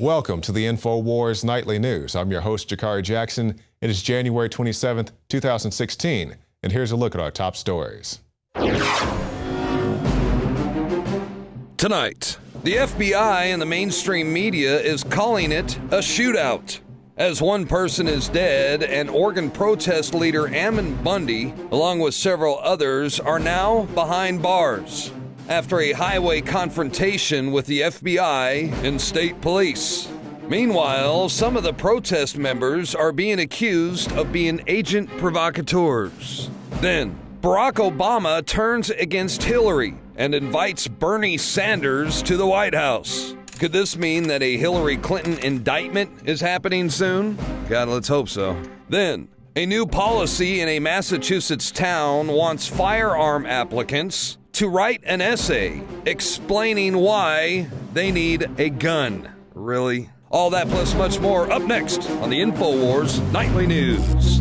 Welcome to the InfoWars Nightly News. I'm your host, Jakari Jackson. It is January 27th, 2016, and here's a look at our top stories. Tonight, the FBI and the mainstream media is calling it a shootout. As one person is dead, and Oregon protest leader Ammon Bundy, along with several others, are now behind bars after a highway confrontation with the FBI and state police. Meanwhile, some of the protest members are being accused of being agent provocateurs. Then, Barack Obama turns against Hillary and invites Bernie Sanders to the White House. Could this mean that a Hillary Clinton indictment is happening soon? God, let's hope so. Then, a new policy in a Massachusetts town wants firearm applicants to write an essay explaining why they need a gun. Really? All that plus much more up next on the InfoWars Nightly News.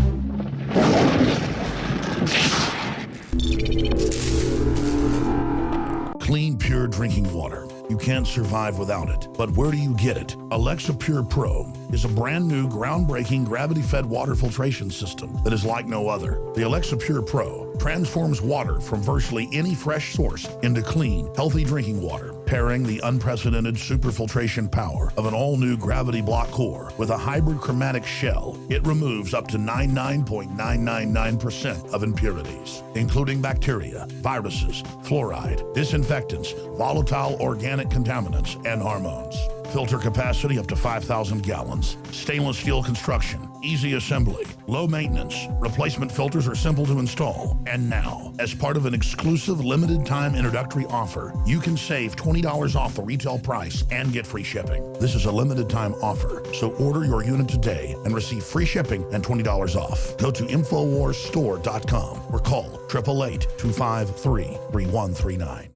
Clean, pure drinking water. You can't survive without it. But where do you get it? Alexa Pure Pro is a brand new, groundbreaking, gravity-fed water filtration system that is like no other. The Alexa Pure Pro transforms water from virtually any fresh source into clean, healthy drinking water, pairing the unprecedented superfiltration power of an all-new gravity block core with a hybrid chromatic shell. It removes up to 99.999% of impurities, including bacteria, viruses, fluoride, disinfectants, volatile organic contaminants, and hormones. Filter capacity up to 5,000 gallons. Stainless steel construction. Easy assembly. Low maintenance. Replacement filters are simple to install. And now, as part of an exclusive limited time introductory offer, you can save $20 off the retail price and get free shipping. This is a limited time offer, so order your unit today and receive free shipping and $20 off. Go to InfoWarsStore.com or call 888-253-3139.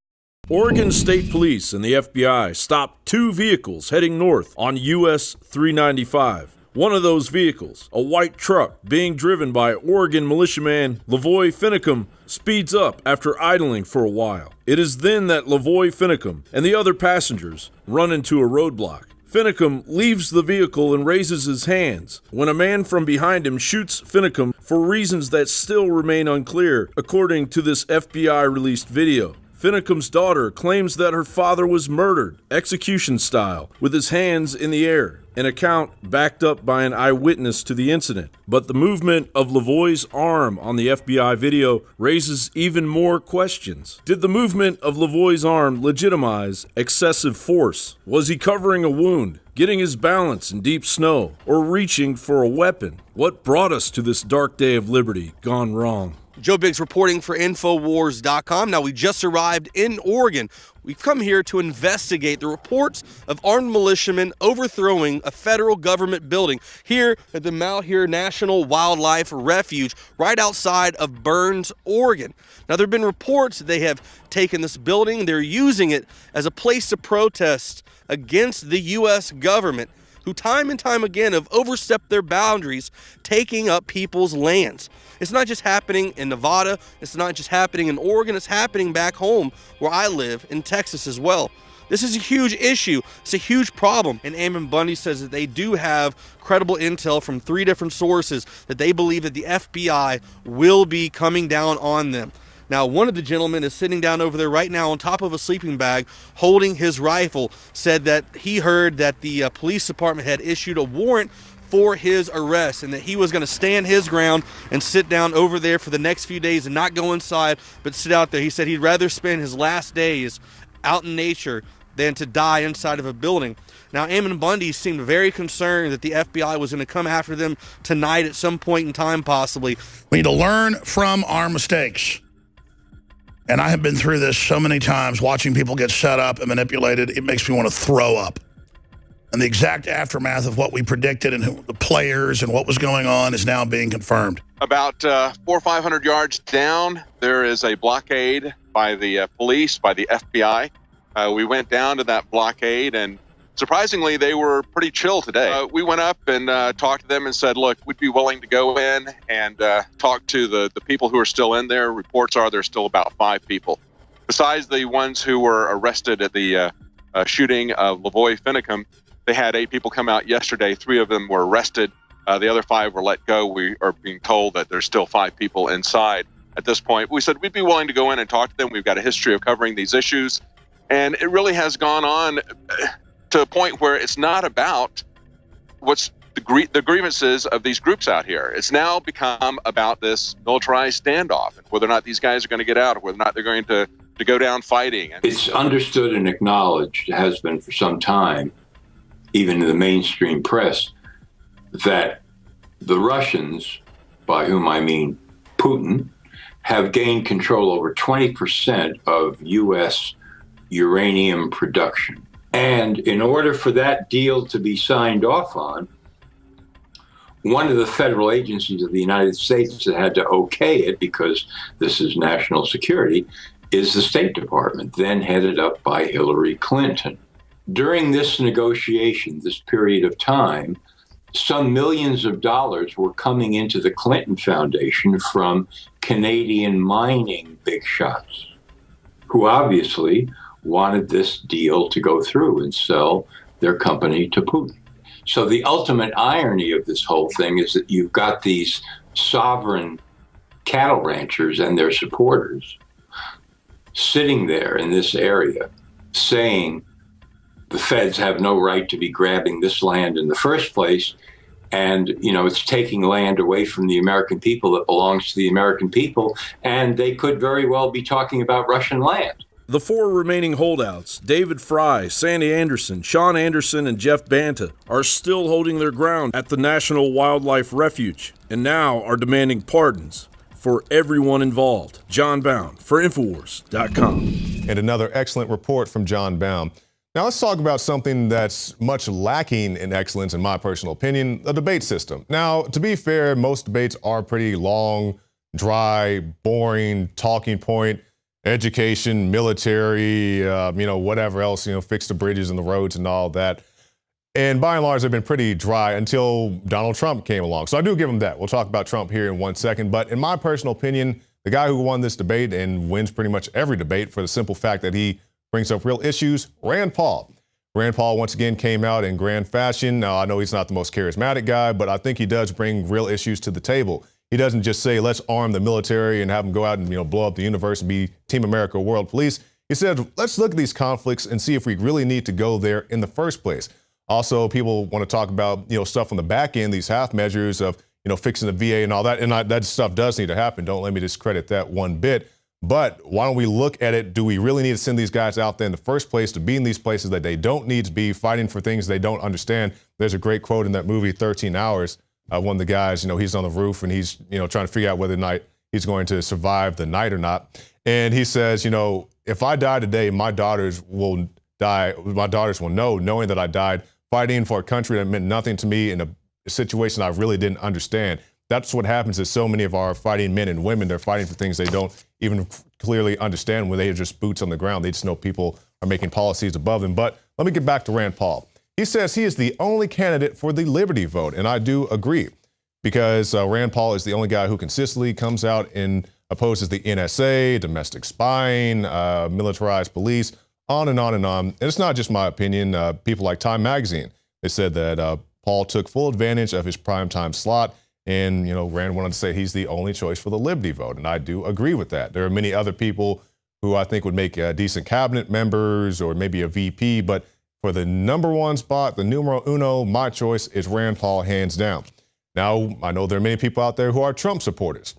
Oregon State Police and the FBI stopped two vehicles heading north on US 395. One of those vehicles, a white truck being driven by Oregon militiaman Lavoy Finicum, speeds up after idling for a while. It is then that Lavoy Finicum and the other passengers run into a roadblock. Finicum leaves the vehicle and raises his hands when a man from behind him shoots Finicum for reasons that still remain unclear, according to this FBI-released video. Finicum's daughter claims that her father was murdered, execution style, with his hands in the air, an account backed up by an eyewitness to the incident. But the movement of Lavoy's arm on the FBI video raises even more questions. Did the movement of Lavoy's arm legitimize excessive force? Was he covering a wound, getting his balance in deep snow, or reaching for a weapon? What brought us to this dark day of liberty gone wrong? Joe Biggs reporting for Infowars.com. Now, we just arrived in Oregon. We've come here to investigate the reports of armed militiamen overthrowing a federal government building here at the Malheur National Wildlife Refuge, right outside of Burns, Oregon. Now, there have been reports that they have taken this building. They're using it as a place to protest against the U.S. government, who time and time again have overstepped their boundaries, taking up people's lands. It's not just happening in Nevada, it's not just happening in Oregon, it's happening back home where I live in Texas as well. This is a huge issue, it's a huge problem, and Ammon Bundy says that they do have credible intel from 3 different sources that they believe that the FBI will be coming down on them. Now, one of the gentlemen is sitting down over there right now on top of a sleeping bag, holding his rifle, said that he heard that the police department had issued a warrant for his arrest and that he was going to stand his ground and sit down over there for the next few days and not go inside, but sit out there. He said he'd rather spend his last days out in nature than to die inside of a building. Now, Ammon Bundy seemed very concerned that the FBI was going to come after them tonight at some point in time, possibly. We need to learn from our mistakes. And I have been through this so many times, watching people get set up and manipulated. It makes me want to throw up. And the exact aftermath of what we predicted and who, the players and what was going on is now being confirmed. About 400 or 500 yards down, there is a blockade by the police, by the FBI. We went down to that blockade, and surprisingly, they were pretty chill today. We went up and talked to them and said, look, we'd be willing to go in and talk to the people who are still in there. Reports are there's still about 5 people. Besides the ones who were arrested at the shooting of Lavoy Finicum, They had 8 people come out yesterday. 3 of them were arrested. The other 5 were let go. We are being told that there's still 5 people inside at this point. We said we'd be willing to go in and talk to them. We've got a history of covering these issues. And it really has gone on to a point where it's not about what's the grievances of these groups out here. It's now become about this militarized standoff, and whether or not these guys are going to get out, or whether or not they're going to go down fighting. It's understood and acknowledged, has been for some time, even in the mainstream press, that the Russians, by whom I mean Putin, have gained control over 20% of U.S. uranium production. And in order for that deal to be signed off on, one of the federal agencies of the United States that had to okay it, because this is national security, is the State Department, then headed up by Hillary Clinton. During this negotiation, this period of time, some millions of dollars were coming into the Clinton Foundation from Canadian mining big shots, who obviously wanted this deal to go through and sell their company to Putin. So the ultimate irony of this whole thing is that you've got these sovereign cattle ranchers and their supporters sitting there in this area saying the feds have no right to be grabbing this land in the first place. And, it's taking land away from the American people that belongs to the American people. And they could very well be talking about Russian land. The 4 remaining holdouts, David Fry, Sandy Anderson, Sean Anderson, and Jeff Banta, are still holding their ground at the National Wildlife Refuge and now are demanding pardons for everyone involved. John Bound for Infowars.com. And another excellent report from John Bound. Now let's talk about something that's much lacking in excellence, in my personal opinion, the debate system. Now, to be fair, most debates are pretty long, dry, boring, talking point, education, military, whatever else, fix the bridges and the roads and all that. And by and large, they've been pretty dry until Donald Trump came along. So I do give him that. We'll talk about Trump here in 1 second. But in my personal opinion, the guy who won this debate and wins pretty much every debate for the simple fact that he brings up real issues, Rand Paul. Rand Paul once again came out in grand fashion. Now, I know he's not the most charismatic guy, but I think he does bring real issues to the table. He doesn't just say, let's arm the military and have them go out and blow up the universe and be Team America world police. He said, let's look at these conflicts and see if we really need to go there in the first place. Also, people want to talk about stuff on the back end, these half measures of fixing the VA and all that. And that stuff does need to happen. Don't let me discredit that one bit. But why don't we look at it? Do we really need to send these guys out there in the first place to be in these places that they don't need to be, fighting for things they don't understand? There's a great quote in that movie, 13 Hours. One of the guys, he's on the roof and he's, trying to figure out whether or not he's going to survive the night or not. And he says, if I die today, my daughters will die. My daughters will know, knowing that I died fighting for a country that meant nothing to me in a situation I really didn't understand. That's what happens to so many of our fighting men and women. They're fighting for things they don't even clearly understand when they are just boots on the ground. They just know people are making policies above them. But let me get back to Rand Paul. He says he is the only candidate for the Liberty vote, and I do agree, because Rand Paul is the only guy who consistently comes out and opposes the NSA, domestic spying, militarized police, on and on and on. And it's not just my opinion. People like Time Magazine, they said that Paul took full advantage of his primetime slot, and Rand wanted to say he's the only choice for the Liberty vote, and I do agree with that. There are many other people who I think would make decent cabinet members or maybe a VP, but for the number one spot, the numero uno, my choice is Rand Paul, hands down. Now, I know there are many people out there who are Trump supporters.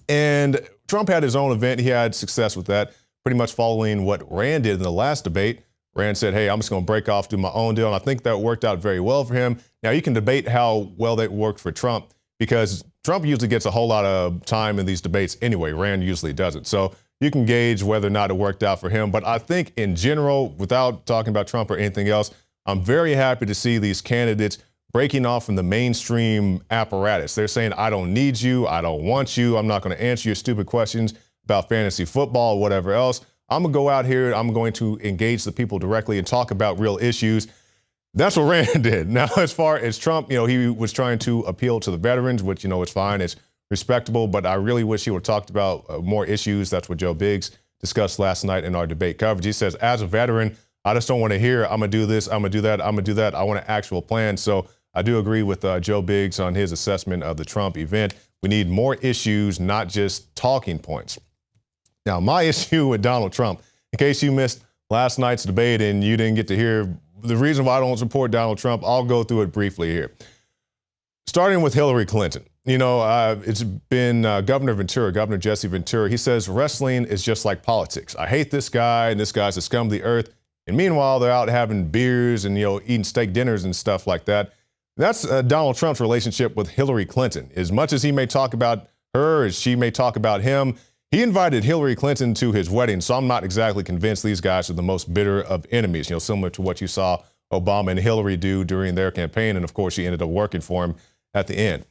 And Trump had his own event. He had success with that, pretty much following what Rand did in the last debate. Rand said, hey, I'm just going to break off, do my own deal. And I think that worked out very well for him. Now, you can debate how well that worked for Trump, because Trump usually gets a whole lot of time in these debates anyway. Rand usually doesn't. So you can gauge whether or not it worked out for him. But I think in general, without talking about Trump or anything else, I'm very happy to see these candidates breaking off from the mainstream apparatus. They're saying, I don't need you. I don't want you. I'm not going to answer your stupid questions about fantasy football or whatever else. I'm going to go out here. I'm going to engage the people directly and talk about real issues. That's what Rand did. Now, as far as Trump, he was trying to appeal to the veterans, which, is fine. It's respectable, but I really wish he would have talked about more issues. That's what Joe Biggs discussed last night in our debate coverage. He says, as a veteran, I just don't want to hear, I'm going to do this, I'm going to do that, I'm going to do that. I want an actual plan. So I do agree with Joe Biggs on his assessment of the Trump event. We need more issues, not just talking points. Now, my issue with Donald Trump, in case you missed last night's debate and you didn't get to hear the reason why I don't support Donald Trump, I'll go through it briefly here. Starting with Hillary Clinton. You know, it's been Governor Jesse Ventura. He says wrestling is just like politics. I hate this guy, and this guy's the scum of the earth. And meanwhile, they're out having beers and, eating steak dinners and stuff like that. That's Donald Trump's relationship with Hillary Clinton. As much as he may talk about her, as she may talk about him, he invited Hillary Clinton to his wedding. So I'm not exactly convinced these guys are the most bitter of enemies, similar to what you saw Obama and Hillary do during their campaign. And of course, she ended up working for him at the end.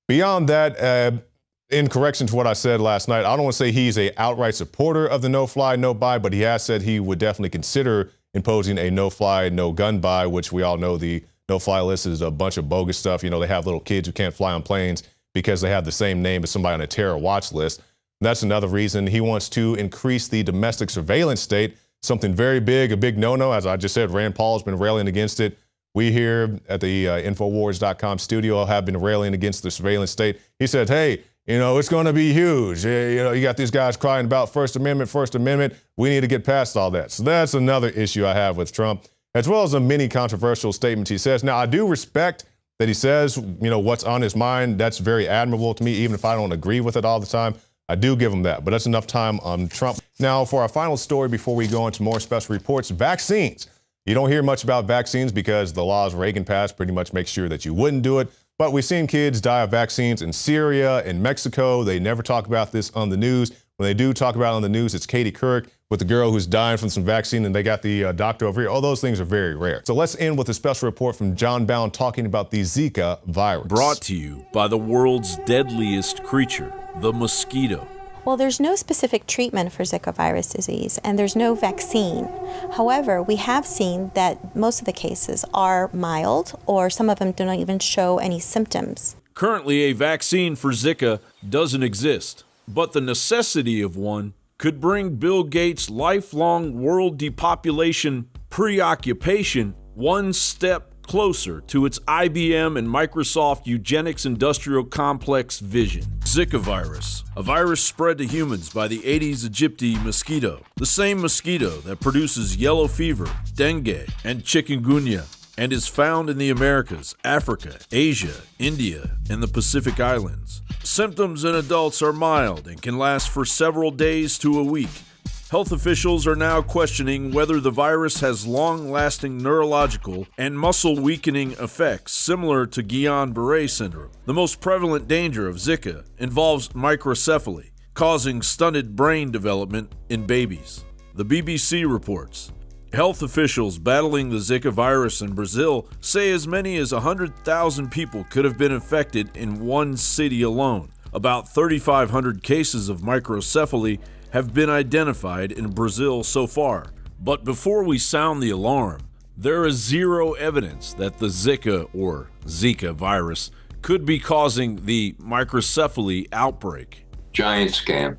Beyond that, in correction to what I said last night, I don't want to say he's an outright supporter of the no-fly, no-buy, but he has said he would definitely consider imposing a no-fly, no-gun buy, which we all know the no-fly list is a bunch of bogus stuff. They have little kids who can't fly on planes because they have the same name as somebody on a terror watch list. And that's another reason he wants to increase the domestic surveillance state, something very big, a big no-no. As I just said, Rand Paul has been railing against it. We here at the Infowars.com studio have been railing against the surveillance state. He said, hey, it's going to be huge. You got these guys crying about First Amendment. We need to get past all that. So that's another issue I have with Trump, as well as the many controversial statements he says. Now, I do respect that he says, what's on his mind. That's very admirable to me, even if I don't agree with it all the time. I do give him that, but that's enough time on Trump. Now, for our final story before we go into more special reports, vaccines. You don't hear much about vaccines because the laws Reagan passed pretty much make sure that you wouldn't do it. But we've seen kids die of vaccines in Syria, in Mexico. They never talk about this on the news. When they do talk about it on the news, it's Katie Couric with the girl who's dying from some vaccine, and they got the doctor over here. All those things are very rare. So let's end with a special report from John Bowne talking about the Zika virus. Brought to you by the world's deadliest creature, the mosquito. Well, there's no specific treatment for Zika virus disease, and there's no vaccine. However, we have seen that most of the cases are mild, or some of them do not even show any symptoms. Currently, a vaccine for Zika doesn't exist, but the necessity of one could bring Bill Gates' lifelong world depopulation preoccupation one step closer to its IBM and Microsoft eugenics industrial complex vision. Zika virus, a virus spread to humans by the Aedes aegypti mosquito, the same mosquito that produces yellow fever, dengue, and chikungunya, and is found in the Americas, Africa, Asia, India, and the Pacific Islands. Symptoms in adults are mild and can last for several days to a week. Health officials are now questioning whether the virus has long-lasting neurological and muscle-weakening effects similar to Guillain-Barré syndrome. The most prevalent danger of Zika involves microcephaly, causing stunted brain development in babies. The BBC reports. Health officials battling the Zika virus in Brazil say as many as 100,000 people could have been infected in one city alone. About 3,500 cases of microcephaly have been identified in Brazil so far. But before we sound the alarm, there is zero evidence that the Zika or Zika virus could be causing the microcephaly outbreak. Giant scam.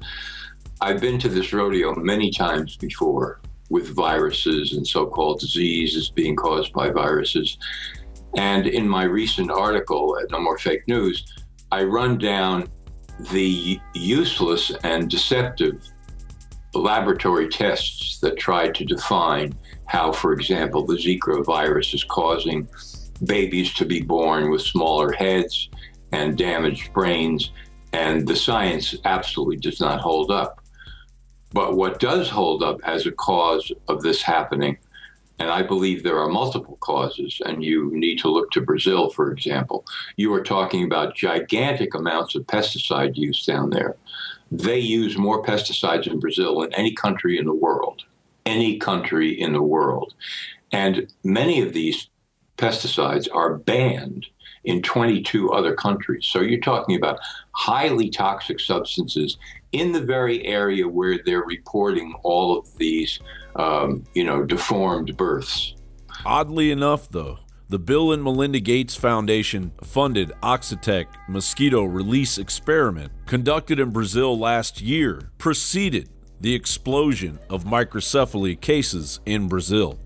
I've been to this rodeo many times before with viruses and so-called diseases being caused by viruses. And in my recent article at No More Fake News, I run down the useless and deceptive laboratory tests that try to define how, for example, the Zika virus is causing babies to be born with smaller heads and damaged brains, and the science absolutely does not hold up. But what does hold up as a cause of this happening, and I believe there are multiple causes, and you need to look to Brazil, for example. You are talking about gigantic amounts of pesticide use down there. They use more pesticides in Brazil than any country in the world. Any country in the world. And many of these pesticides are banned in 22 other countries. So you're talking about highly toxic substances in the very area where they're reporting all of these, deformed births. Oddly enough, though, the Bill and Melinda Gates Foundation funded Oxitec mosquito release experiment conducted in Brazil last year preceded the explosion of microcephaly cases in Brazil.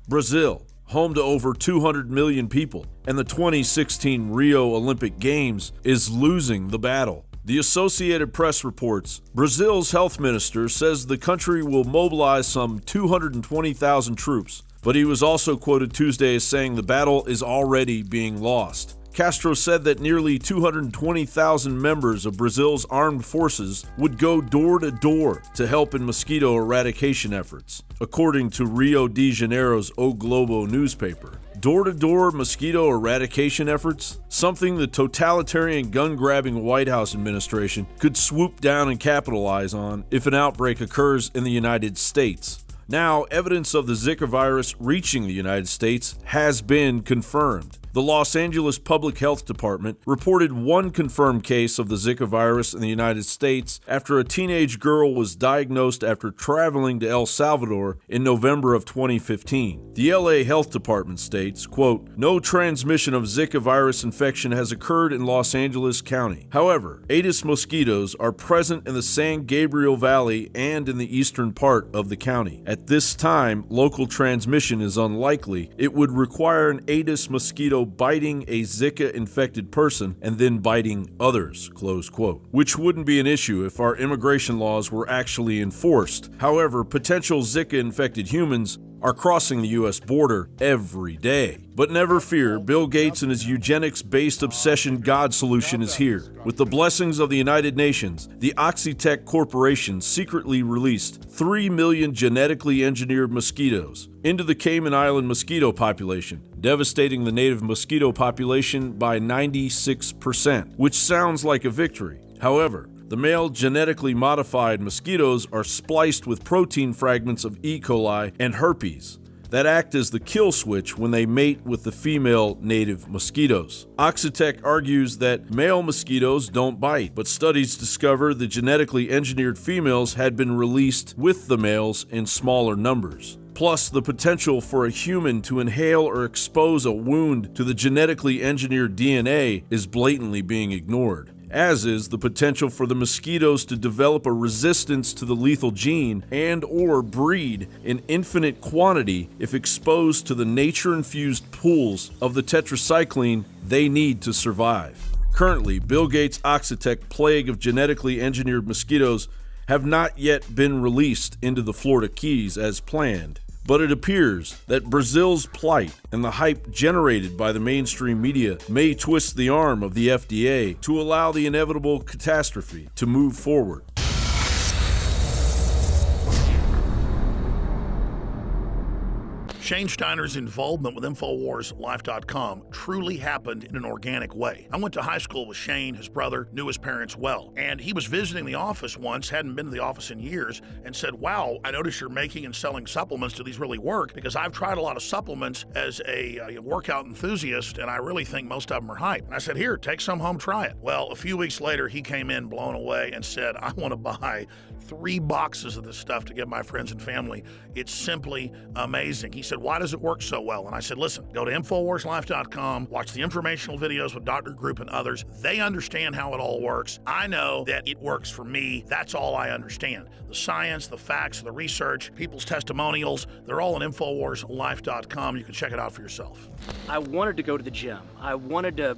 Brazil, home to over 200 million people, and the 2016 Rio Olympic Games, is losing the battle. The Associated Press reports Brazil's health minister says the country will mobilize some 220,000 troops, but he was also quoted Tuesday as saying the battle is already being lost. Castro said that nearly 220,000 members of Brazil's armed forces would go door to door to help in mosquito eradication efforts, according to Rio de Janeiro's O Globo newspaper. Door-to-door mosquito eradication efforts? Something the totalitarian gun-grabbing White House administration could swoop down and capitalize on if an outbreak occurs in the United States. Now, evidence of the Zika virus reaching the United States has been confirmed. The Los Angeles Public Health Department reported one confirmed case of the Zika virus in the United States after a teenage girl was diagnosed after traveling to El Salvador in November of 2015. The LA Health Department states, quote, "No transmission of Zika virus infection has occurred in Los Angeles County. However, Aedes mosquitoes are present in the San Gabriel Valley and in the eastern part of the county. At this time, local transmission is unlikely. It would require an Aedes mosquito biting a Zika-infected person and then biting others," close quote, which wouldn't be an issue if our immigration laws were actually enforced. However, potential Zika-infected humans are crossing the U.S. border every day. But never fear, Bill Gates and his eugenics-based obsession God solution is here. With the blessings of the United Nations, the Oxitec Corporation secretly released 3 million genetically engineered mosquitoes into the Cayman Island mosquito population, devastating the native mosquito population by 96%, which sounds like a victory. However, the male genetically modified mosquitoes are spliced with protein fragments of E. coli and herpes that act as the kill switch when they mate with the female native mosquitoes. Oxitec argues that male mosquitoes don't bite, but studies discover the genetically engineered females had been released with the males in smaller numbers. Plus, the potential for a human to inhale or expose a wound to the genetically engineered DNA is blatantly being ignored, as is the potential for the mosquitoes to develop a resistance to the lethal gene and or breed in infinite quantity if exposed to the nature-infused pools of the tetracycline they need to survive. Currently, Bill Gates' Oxitec plague of genetically engineered mosquitoes have not yet been released into the Florida Keys as planned. But it appears that Brazil's plight and the hype generated by the mainstream media may twist the arm of the FDA to allow the inevitable catastrophe to move forward. Shane Steiner's involvement with InfoWarsLife.com truly happened in an organic way. I went to high school with Shane, his brother, knew his parents well, and he was visiting the office once, hadn't been to the office in years, and said, "Wow, I notice you're making and selling supplements. Do these really work? Because I've tried a lot of supplements as a workout enthusiast, and I really think most of them are hype." And I said, "Here, take some home, try it." Well, a few weeks later, he came in blown away and said, "I want to buy 3 boxes of this stuff to give my friends and family. It's simply amazing." He said, "Why does it work so well?" And I said, "Listen, go to InfoWarsLife.com, watch the informational videos with Dr. Group and others. They understand how it all works. I know that it works for me. That's all I understand. The science, the facts, the research, people's testimonials, they're all on InfoWarsLife.com. You can check it out for yourself." I wanted to go to the gym. I wanted to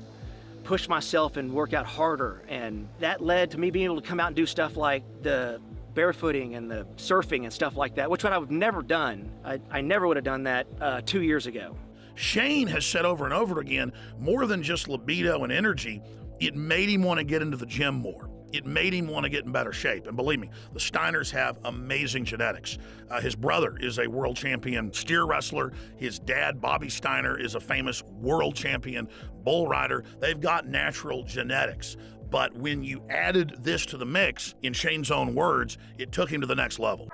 push myself and work out harder, and that led to me being able to come out and do stuff like the barefooting and the surfing and stuff like that, which I've never done. I never would have done that 2 years ago. Shane has said over and over again, more than just libido and energy, it made him want to get into the gym more. It made him want to get in better shape. And believe me, the Steiners have amazing genetics. His brother is a world champion steer wrestler. His dad, Bobby Steiner, is a famous world champion bull rider. They've got natural genetics. But when you added this to the mix, in Shane's own words, it took him to the next level.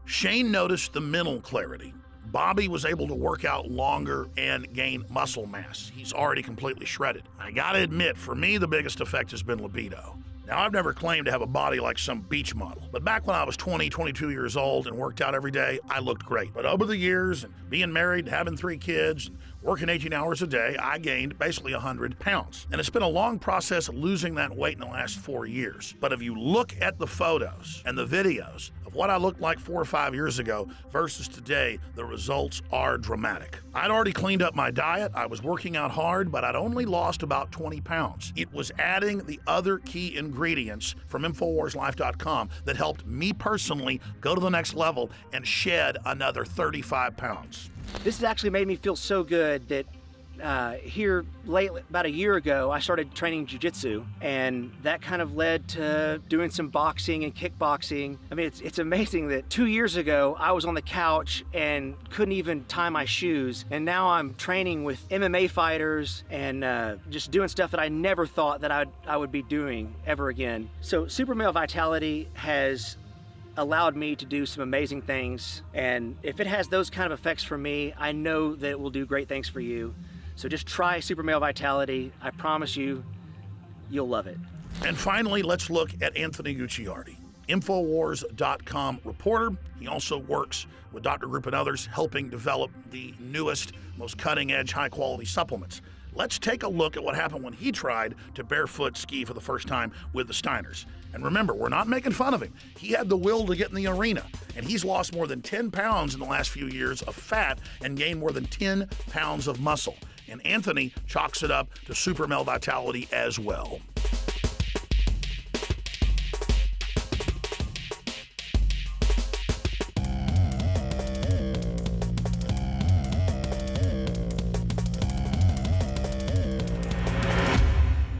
Shane noticed the mental clarity. Bobby was able to work out longer and gain muscle mass. He's already completely shredded. I gotta admit, for me, the biggest effect has been libido. Now, I've never claimed to have a body like some beach model, but back when I was 20, 22 years old and worked out every day, I looked great. But over the years, and being married, having 3 kids, and working 18 hours a day, I gained basically 100 pounds. And it's been a long process losing that weight in the last 4 years. But if you look at the photos and the videos of what I looked like 4 or 5 years ago versus today, the results are dramatic. I'd already cleaned up my diet, I was working out hard, but I'd only lost about 20 pounds. It was adding the other key ingredients from InfoWarsLife.com that helped me personally go to the next level and shed another 35 pounds. This has actually made me feel so good that here lately, about a year ago, I started training jiu-jitsu, and that kind of led to doing some boxing and kickboxing. I mean, it's amazing that 2 years ago, I was on the couch and couldn't even tie my shoes, and now I'm training with MMA fighters and just doing stuff that I never thought that I would be doing ever again. So Super Male Vitality has allowed me to do some amazing things, and if it has those kind of effects for me, I know that it will do great things for you. So just try Super Male Vitality. I promise you, you'll love it. And finally, let's look at Anthony Gucciardi, Infowars.com reporter. He also works with Dr. Group and others, helping develop the newest, most cutting-edge, high-quality supplements. Let's take a look at what happened when he tried to barefoot ski for the first time with the Steiners. And remember, we're not making fun of him. He had the will to get in the arena, and he's lost more than 10 pounds in the last few years of fat and gained more than 10 pounds of muscle. And Anthony chalks it up to Super Male Vitality as well.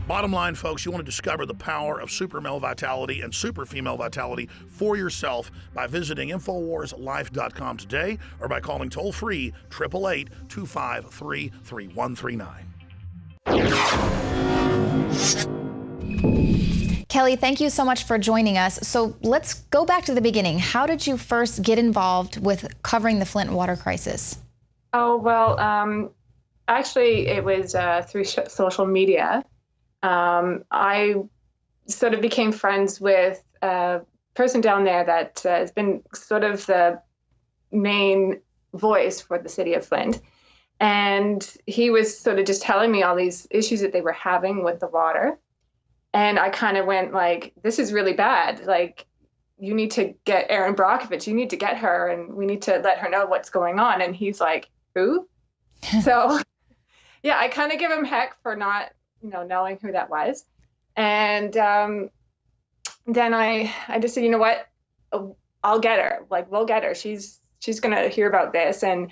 Bottom line, folks, you want to discover the power of Super Male Vitality and Super Female Vitality for yourself by visiting InfoWarsLife.com today or by calling toll-free 888-253-3139. Kelly, thank you so much for joining us. So let's go back to the beginning. How did you first get involved with covering the Flint water crisis? Oh, well, actually, it was through social media. I sort of became friends with a person down there that has been sort of the main voice for the city of Flint. And he was sort of just telling me all these issues that they were having with the water. And I kind of went like, this is really bad. Like, you need to get Erin Brockovich. You need to get her, and we need to let her know what's going on. And he's like, who? So, yeah, I kind of give him heck for not knowing who that was. And then I just said, you know what, I'll get her. Like, we'll get her. She's going to hear about this. And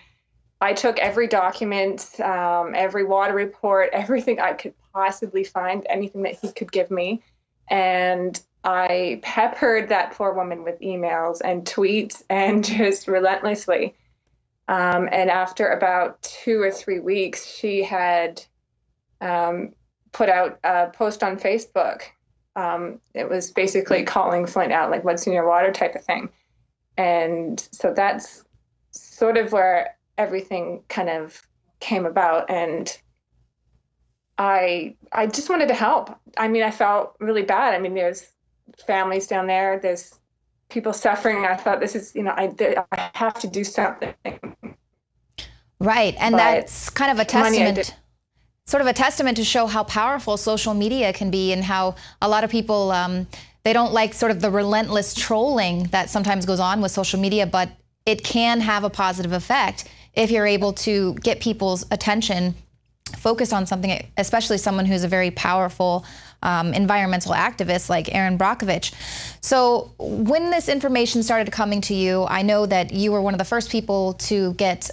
I took every document, every water report, everything I could possibly find, anything that he could give me. And I peppered that poor woman with emails and tweets and just relentlessly. And after about 2 or 3 weeks, she had put out a post on Facebook. It was basically calling Flint out, like, what's in your water type of thing. And so that's sort of where everything kind of came about. And I just wanted to help. I mean, I felt really bad. I mean, there's families down there, there's people suffering. I thought, this is, I have to do something. Right. And but that's kind of a testament. Sort of a testament to show how powerful social media can be, and how a lot of people, they don't like sort of the relentless trolling that sometimes goes on with social media, but it can have a positive effect if you're able to get people's attention focused on something, especially someone who's a very powerful environmental activist like Erin Brockovich. So when this information started coming to you, I know that you were one of the first people to get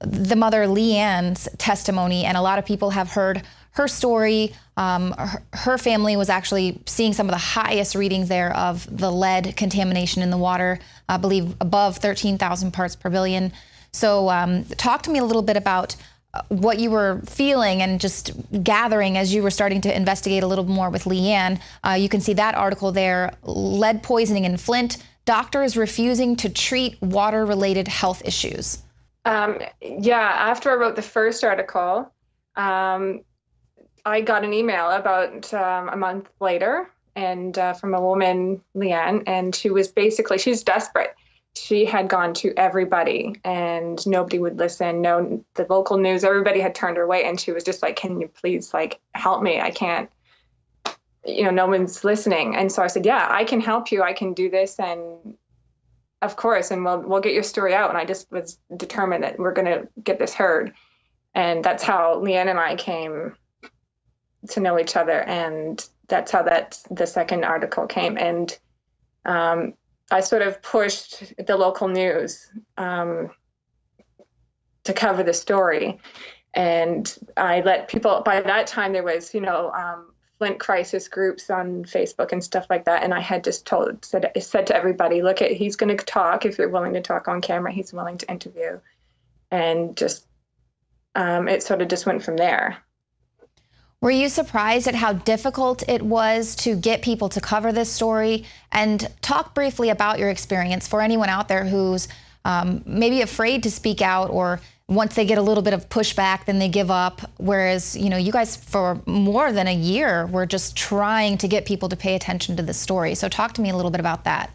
the mother Leanne's testimony, and a lot of people have heard her story. Her family was actually seeing some of the highest readings there of the lead contamination in the water, I believe above 13,000 parts per billion. So talk to me a little bit about what you were feeling and just gathering as you were starting to investigate a little more with Leanne. You can see that article there, lead poisoning in Flint, doctors refusing to treat water-related health issues. After I wrote the first article, I got an email about a month later, and from a woman, Leanne, and she's desperate. She had gone to everybody and nobody would listen. No, the local news, everybody had turned her away, and she was just like, can you please help me? I can't, no one's listening. And so I said, yeah, I can help you. I can do this. And of course, and we'll get your story out. And I just was determined that we're going to get this heard. And that's how Leanne and I came to know each other. And that's how the second article came. And I sort of pushed the local news to cover the story. And I let people, by that time there was, Flint crisis groups on Facebook and stuff like that. And I had just said to everybody, look, he's going to talk. If you're willing to talk on camera, he's willing to interview. And just, it sort of just went from there. Were you surprised at how difficult it was to get people to cover this story? And talk briefly about your experience for anyone out there who's maybe afraid to speak out, or once they get a little bit of pushback, then they give up. Whereas, you guys for more than a year were just trying to get people to pay attention to this story. So talk to me a little bit about that.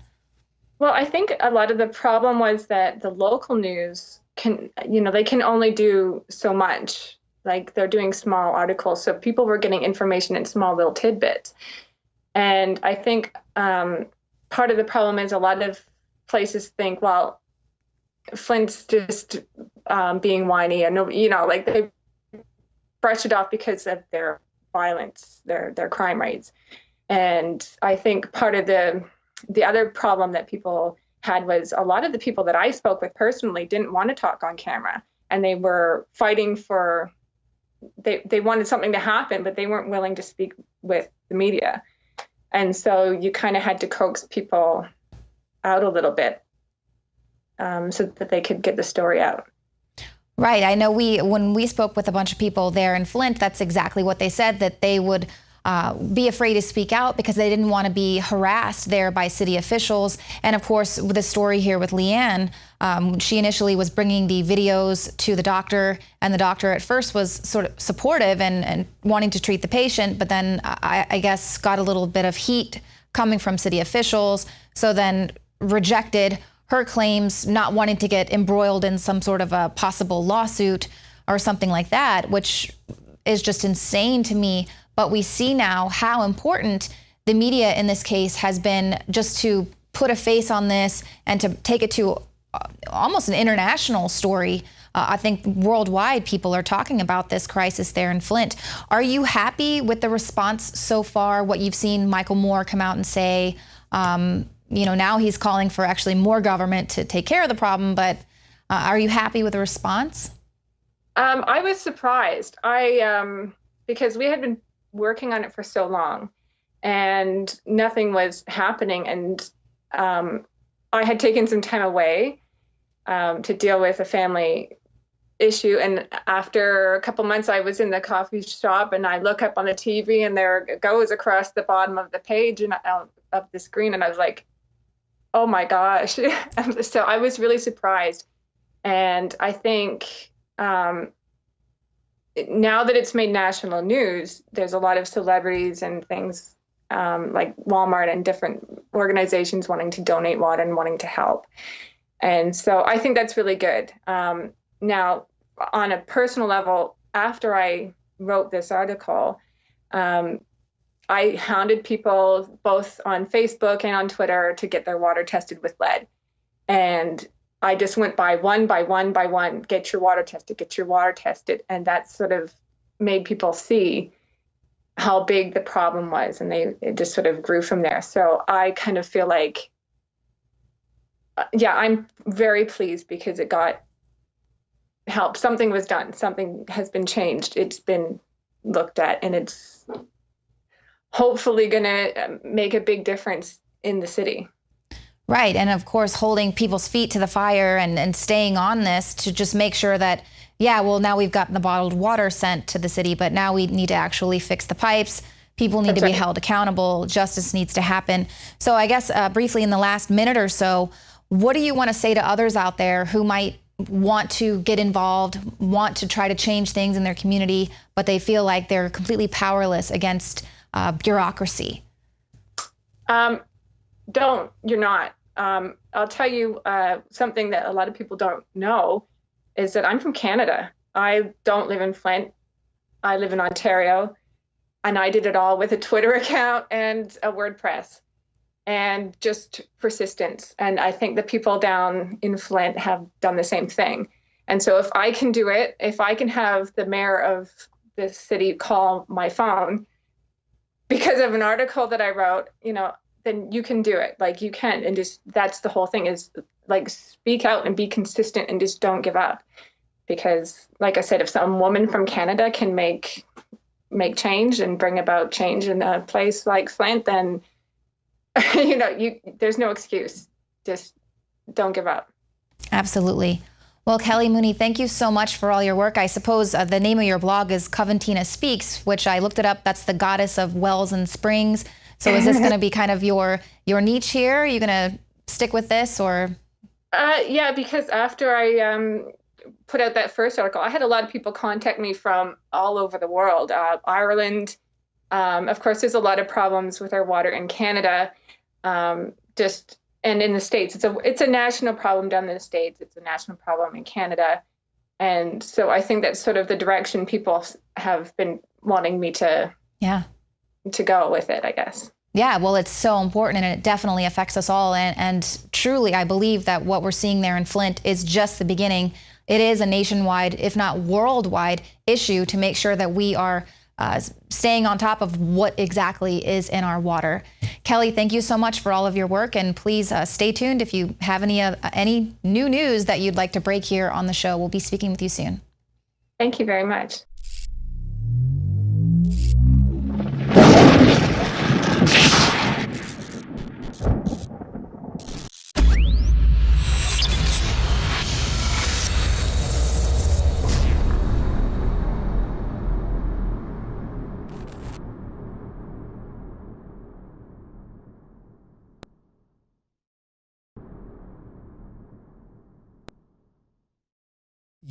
Well, I think a lot of the problem was that the local news they can only do so much. Like, they're doing small articles, so people were getting information in small little tidbits. And I think part of the problem is a lot of places think, well, Flint's just being whiny, and they brush it off because of their violence, their crime rates. And I think part of the other problem that people had was a lot of the people that I spoke with personally didn't want to talk on camera, and they were fighting for. They wanted something to happen, but they weren't willing to speak with the media. And so you kind of had to coax people out a little bit so that they could get the story out. Right. I know when we spoke with a bunch of people there in Flint, that's exactly what they said, that they would be afraid to speak out because they didn't want to be harassed there by city officials. And of course, with the story here with Leanne, she initially was bringing the videos to the doctor, and the doctor at first was sort of supportive and wanting to treat the patient, but then I guess got a little bit of heat coming from city officials, so then rejected her claims, not wanting to get embroiled in some sort of a possible lawsuit or something like that, which is just insane to me. But we see now how important the media in this case has been, just to put a face on this and to take it to almost an international story. I think worldwide people are talking about this crisis there in Flint. Are you happy with the response so far, what you've seen Michael Moore come out and say? Now he's calling for actually more government to take care of the problem, but are you happy with the response? I was surprised. Because we had been working on it for so long and nothing was happening. And I had taken some time away to deal with a family issue. And after a couple months, I was in the coffee shop and I look up on the TV and there it goes across the bottom of the page and of the screen. And I was like, oh my gosh. So I was really surprised. And I think now that it's made national news, there's a lot of celebrities and things like Walmart and different organizations wanting to donate water and wanting to help. And so I think that's really good. Now, on a personal level, after I wrote this article, I hounded people both on Facebook and on Twitter to get their water tested with lead. And I just went by one, get your water tested. And that sort of made people see how big the problem was. And it just sort of grew from there. So I kind of feel like, I'm very pleased because it got help. Something was done. Something has been changed. It's been looked at, and it's hopefully going to make a big difference in the city. Right. And of course, holding people's feet to the fire and staying on this to just make sure that, now we've gotten the bottled water sent to the city, but now we need to actually fix the pipes. People need to be held accountable. Justice needs to happen. So I guess briefly in the last minute or so, what do you want to say to others out there who might want to get involved, want to try to change things in their community, but they feel like they're completely powerless against bureaucracy? You're not. I'll tell you something that a lot of people don't know is that I'm from Canada. I don't live in Flint. I live in Ontario, and I did it all with a Twitter account and a WordPress and just persistence. And I think the people down in Flint have done the same thing. And so if I can do it, if I can have the mayor of this city call my phone because of an article that I wrote, then you can do it. Like, you can. And just, that's the whole thing, is like, speak out and be consistent and just don't give up. Because like I said, if some woman from Canada can make change and bring about change in a place like Flint, then, there's no excuse. Just don't give up. Absolutely. Well, Kelly Mooney, thank you so much for all your work. I suppose the name of your blog is Coventina Speaks, which I looked it up. That's the goddess of wells and springs. So is this going to be kind of your niche here? Are you going to stick with this, or? Yeah, because after I put out that first article, I had a lot of people contact me from all over the world. Ireland, of course, there's a lot of problems with our water in Canada. And in the States, it's a national problem down in the States. It's a national problem in Canada. And so I think that's sort of the direction people have been wanting me to go with it, I guess. Yeah, well, it's so important, and it definitely affects us all. And truly, I believe that what we're seeing there in Flint is just the beginning. It is a nationwide, if not worldwide, issue to make sure that we are staying on top of what exactly is in our water. Kelly, thank you so much for all of your work, and please stay tuned if you have any new news that you'd like to break here on the show. We'll be speaking with you soon. Thank you very much.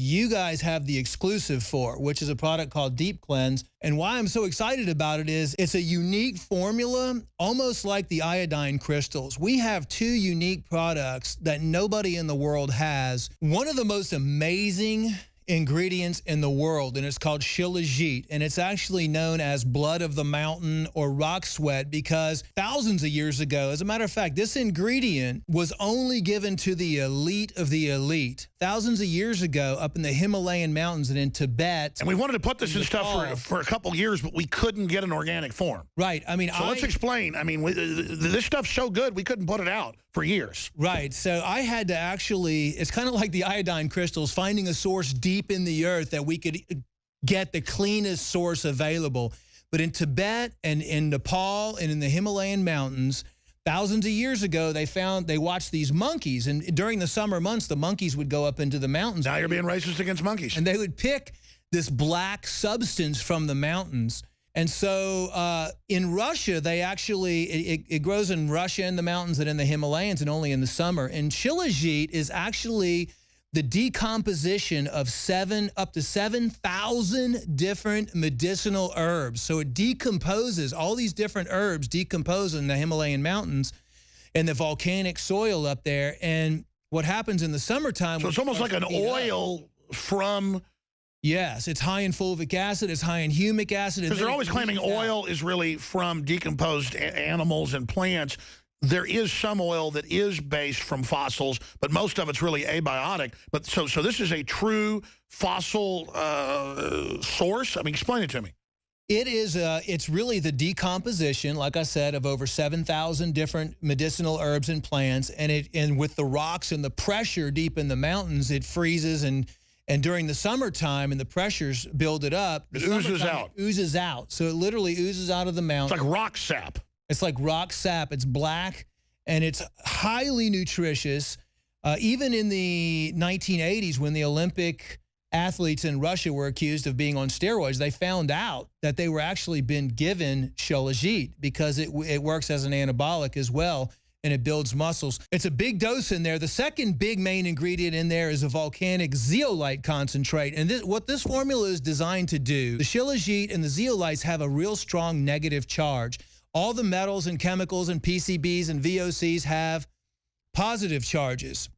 You guys have the exclusive for, which is a product called Deep Cleanse. And why I'm so excited about it is it's a unique formula, almost like the iodine crystals. We have two unique products that nobody in the world has. One of the most amazing ingredients in the world, and it's called Shilajit, and it's actually known as blood of the mountain or rock sweat because thousands of years ago, as a matter of fact, this ingredient was only given to the elite of the elite thousands of years ago up in the Himalayan mountains and in Tibet. And we wanted to put this in stuff for a couple years, but we couldn't get an organic form. Right. I mean, so let's explain. I mean, this stuff's so good, we couldn't put it out for years. Right. So I had to actually, it's kind of like the iodine crystals, finding a source deep in the earth that we could get the cleanest source available. But in Tibet and in Nepal and in the Himalayan mountains, thousands of years ago, they watched these monkeys. And during the summer months, the monkeys would go up into the mountains. Now you're being racist against monkeys. And they would pick this black substance from the mountains. And so in Russia, they actually, it grows in Russia in the mountains and in the Himalayas and only in the summer. And Shilajit is actually the decomposition of up to 7,000 different medicinal herbs. So it decomposes, all these different herbs decompose in the Himalayan mountains and the volcanic soil up there. And what happens in the summertime... So it's almost like an oil from... Yes, it's high in fulvic acid, it's high in humic acid. Because they're always claiming oil is really from decomposed animals and plants. There is some oil that is based from fossils, but most of it's really abiotic. But so this is a true fossil source? I mean, explain it to me. It is, it's really the decomposition, like I said, of over 7,000 different medicinal herbs and plants. And with the rocks and the pressure deep in the mountains, it freezes and during the summertime and the pressures build it up. It oozes out. It oozes out. So it literally oozes out of the mountain. It's like rock sap. It's like rock sap. It's black and it's highly nutritious. Even in the 1980s, when the Olympic athletes in Russia were accused of being on steroids, they found out that they were actually been given Shilajit because it works as an anabolic as well, and it builds muscles. It's a big dose in there. The second big main ingredient in there is a volcanic zeolite concentrate. And what this formula is designed to do, the Shilajit and the zeolites have a real strong negative charge. all the metals and chemicals and PCBs and VOCs have positive charges.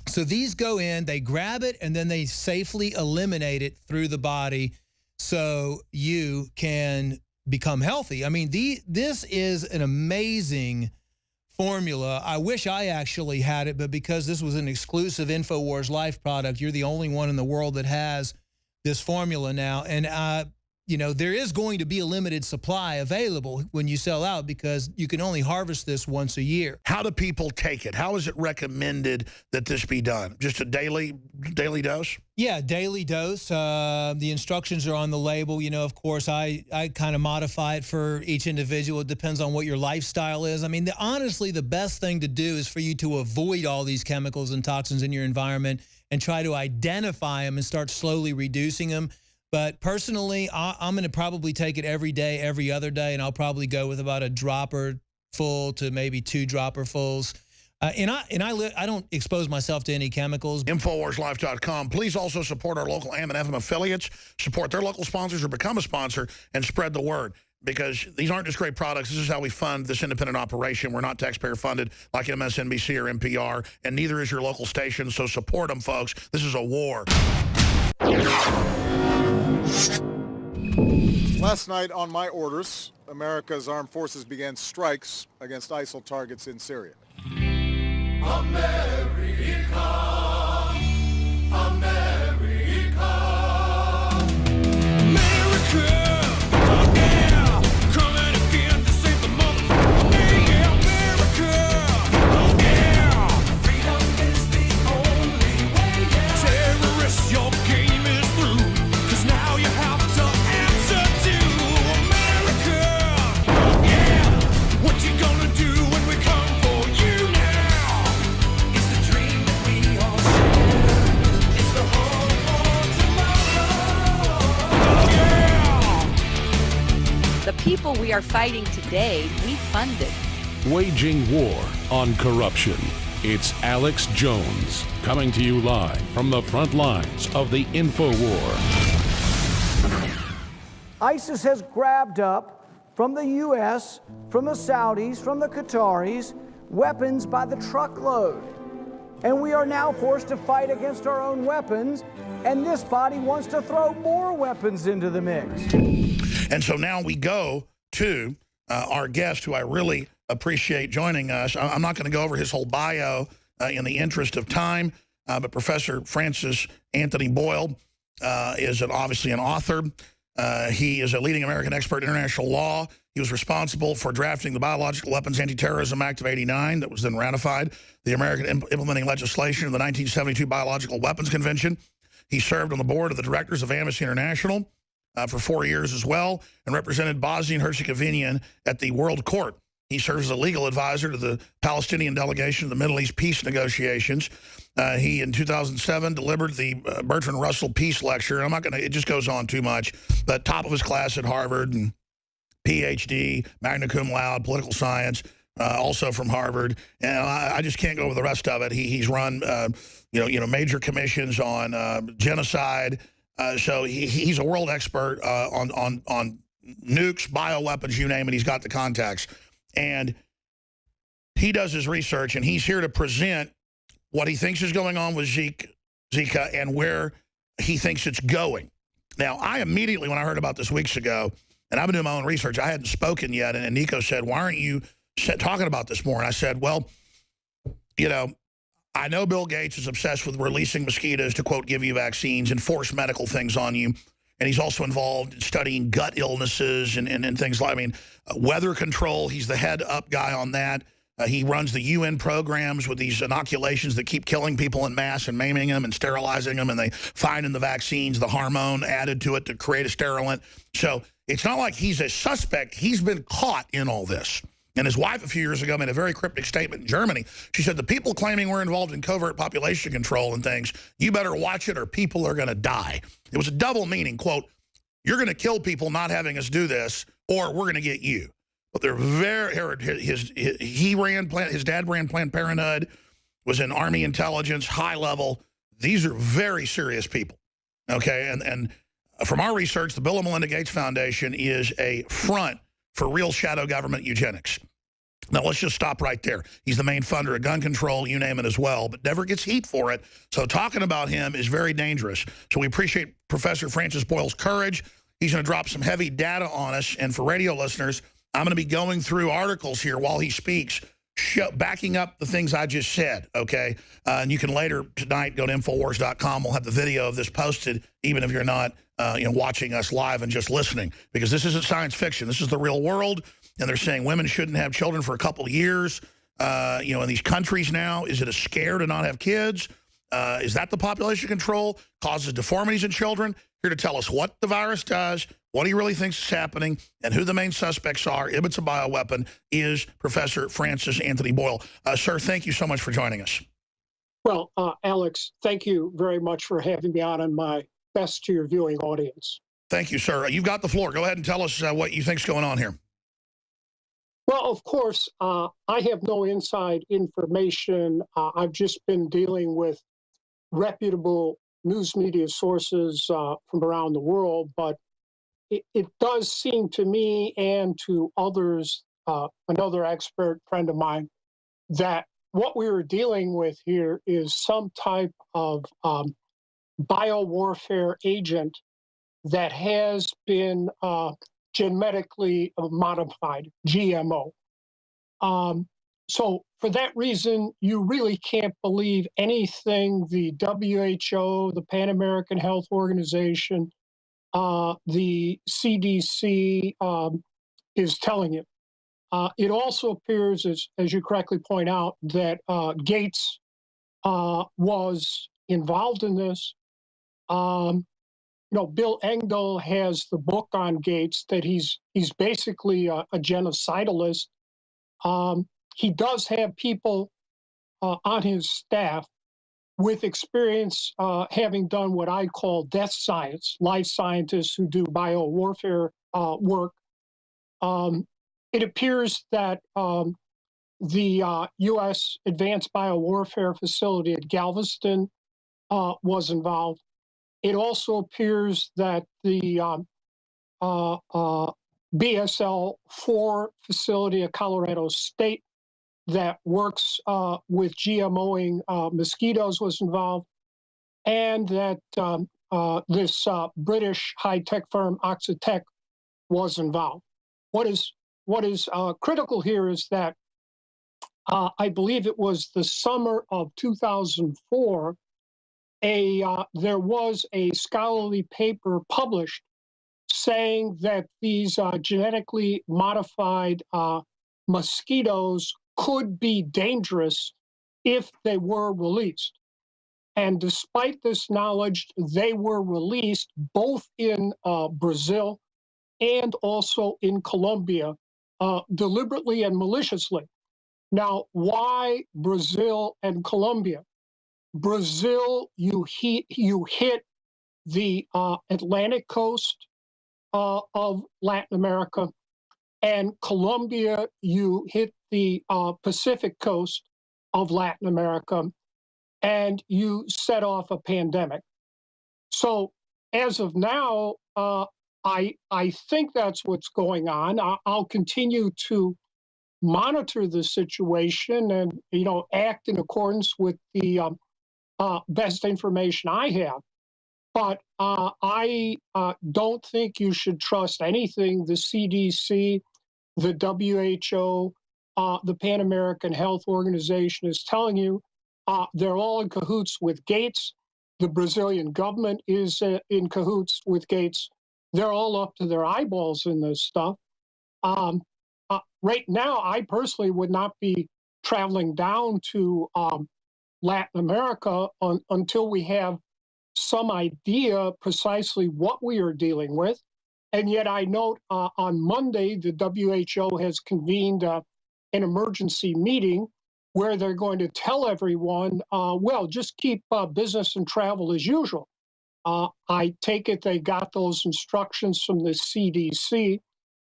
So these go in, they grab it, and then they safely eliminate it through the body so you can become healthy. I mean, this is an amazing formula. I wish I actually had it, but because this was an exclusive InfoWars Life product, you're the only one in the world that has this formula now. And you know, there is going to be a limited supply available when you sell out because you can only harvest this once a year. How do people take it? How is it recommended that this be done? Just a daily dose? Yeah, daily dose. The instructions are on the label. You know, of course, I kind of modify it for each individual. It depends on what your lifestyle is. I mean, honestly, the best thing to do is for you to avoid all these chemicals and toxins in your environment and try to identify them and start slowly reducing them. But personally, I'm going to probably take it every day, every other day, and I'll probably go with about a dropper full to maybe 2 dropper fulls. And I don't expose myself to any chemicals. InfoWarsLife.com. Please also support our local AM and FM affiliates, support their local sponsors or become a sponsor, and spread the word. Because these aren't just great products. This is how we fund this independent operation. We're not taxpayer funded like MSNBC or NPR, and neither is your local station. So support them, folks. This is a war. Last night, on my orders, America's armed forces began strikes against ISIL targets in Syria. America, America, America, oh yeah, coming again to save the mother. Yeah, America, oh yeah, freedom is the only way. Yeah. Terrorists, your game is through, 'cause now you have to answer to America. Oh yeah, what you gonna do when we come for you now? It's the dream that we all share. It's the hope for tomorrow. Oh yeah. The people we are fighting today, we funded. Waging war on corruption. It's Alex Jones coming to you live from the front lines of the InfoWar. ISIS has grabbed up from the U.S., from the Saudis, from the Qataris, weapons by the truckload. And we are now forced to fight against our own weapons, and this body wants to throw more weapons into the mix. And so now we go to our guest, who I really appreciate joining us. I'm not going to go over his whole bio in the interest of time, but Professor Francis Anthony Boyle is obviously an author. He is a leading American expert in international law. He was responsible for drafting the Biological Weapons Anti-Terrorism Act of '89 that was then ratified, the American implementing legislation of the 1972 Biological Weapons Convention. He served on the board of the directors of Amnesty International for 4 years as well, and represented Bosnia and Herzegovina at the World Court. He serves as a legal advisor to the Palestinian delegation of the Middle East peace negotiations. He, in 2007, delivered the Bertrand Russell Peace Lecture. I'm not going to, it just goes on too much, but top of his class at Harvard, and PhD, magna cum laude, political science, also from Harvard. And I just can't go over the rest of it. He's run, major commissions on genocide. So he's a world expert on nukes, bioweapons, you name it. He's got the contacts. And he does his research, and he's here to present what he thinks is going on with Zika and where he thinks it's going. Now, I immediately, when I heard about this weeks ago, and I've been doing my own research, I hadn't spoken yet, and Nico said, why aren't you talking about this more? And I said, well, I know Bill Gates is obsessed with releasing mosquitoes to, quote, give you vaccines and force medical things on you. And he's also involved in studying gut illnesses and things like, weather control. He's the head up guy on that. He runs the UN programs with these inoculations that keep killing people in mass and maiming them and sterilizing them, and they find in the vaccines the hormone added to it to create a sterilant. So it's not like he's a suspect. He's been caught in all this. And his wife a few years ago made a very cryptic statement in Germany. She said, the people claiming we're involved in covert population control and things, you better watch it or people are going to die. It was a double meaning, quote, you're going to kill people not having us do this, or we're going to get you. But they're very, his dad ran Planned Parenthood, was in Army intelligence, high level. These are very serious people, okay? And from our research, the Bill and Melinda Gates Foundation is a front for real shadow government eugenics. Now, let's just stop right there. He's the main funder of gun control, you name it as well, but never gets heat for it. So talking about him is very dangerous. So we appreciate Professor Francis Boyle's courage. He's going to drop some heavy data on us. And for radio listeners, I'm going to be going through articles here while he speaks, backing up the things I just said, okay? And you can later tonight go to Infowars.com. We'll have the video of this posted, even if you're not watching us live and just listening, because this isn't science fiction. This is the real world. And they're saying women shouldn't have children for a couple of years. In these countries now, is it a scare to not have kids? Is that the population control? Causes deformities in children? Here to tell us what the virus does, what he really thinks is happening, and who the main suspects are, if it's a bioweapon, is Professor Francis Anthony Boyle. Sir, thank you so much for joining us. Well, Alex, thank you very much for having me on, and my best to your viewing audience. Thank you, sir. You've got the floor. Go ahead and tell us what you think's going on here. Well, of course, I have no inside information. I've just been dealing with reputable news media sources from around the world, but it does seem to me and to others, another expert friend of mine, that what we are dealing with here is some type of biowarfare agent that has been genetically modified, GMO. So for that reason, you really can't believe anything the WHO, the Pan American Health Organization, the CDC is telling you. It also appears, as you correctly point out, that Gates was involved in this. Bill Engdahl has the book on Gates that he's basically a genocidalist. He does have people on his staff with experience having done what I call death science, life scientists who do biowarfare work. It appears that the U.S. Advanced Biowarfare Facility at Galveston was involved. It also appears that the BSL-4 facility at Colorado State that works with GMOing mosquitoes was involved, and that this British high-tech firm Oxitec was involved. What is critical here is that I believe it was the summer of 2004, there was a scholarly paper published saying that these genetically modified mosquitoes could be dangerous if they were released. And despite this knowledge, they were released both in Brazil and also in Colombia, deliberately and maliciously. Now, why Brazil and Colombia? Brazil, you hit the Atlantic coast of Latin America, and Colombia, you hit the Pacific coast of Latin America, and you set off a pandemic. So as of now, I think that's what's going on. I'll continue to monitor the situation and act in accordance with the best information I have. But I don't think you should trust anything the CDC, the WHO, the Pan American Health Organization is telling you. They're all in cahoots with Gates. The Brazilian government is in cahoots with Gates. They're all up to their eyeballs in this stuff. Right now, I personally would not be traveling down to Latin America until we have some idea precisely what we are dealing with. And yet I note on Monday, the WHO has convened an emergency meeting where they're going to tell everyone, well, just keep business and travel as usual. I take it they got those instructions from the CDC,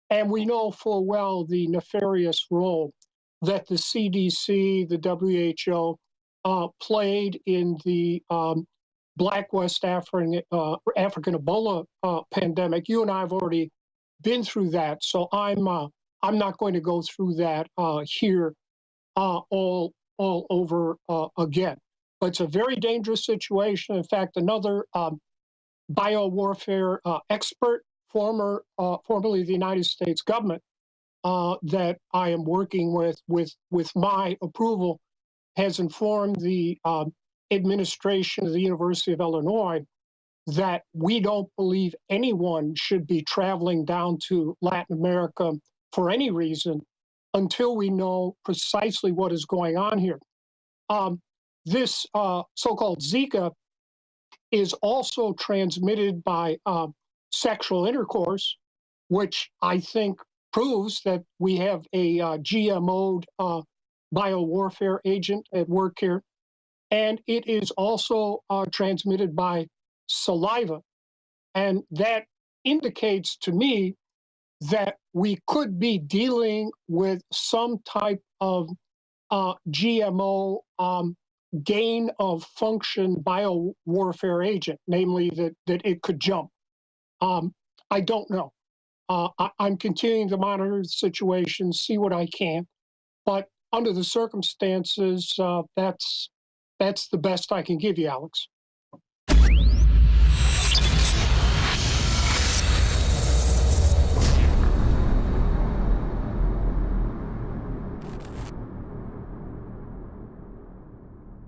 and we know full well the nefarious role that the CDC, the WHO, played in the Black West African Ebola pandemic. You and I have already been through that, so I'm not going to go through that here all over again. But it's a very dangerous situation. In fact, another biowarfare expert, formerly the United States government, that I am working with my approval, has informed the administration of the University of Illinois that we don't believe anyone should be traveling down to Latin America for any reason until we know precisely what is going on here. This so-called Zika is also transmitted by sexual intercourse, which I think proves that we have a GMO'd biowarfare agent at work here. And it is also transmitted by saliva. And that indicates to me that we could be dealing with some type of GMO gain of function biowarfare agent, namely that it could jump. I don't know. I'm continuing to monitor the situation, see what I can. But under the circumstances, that's the best I can give you, Alex.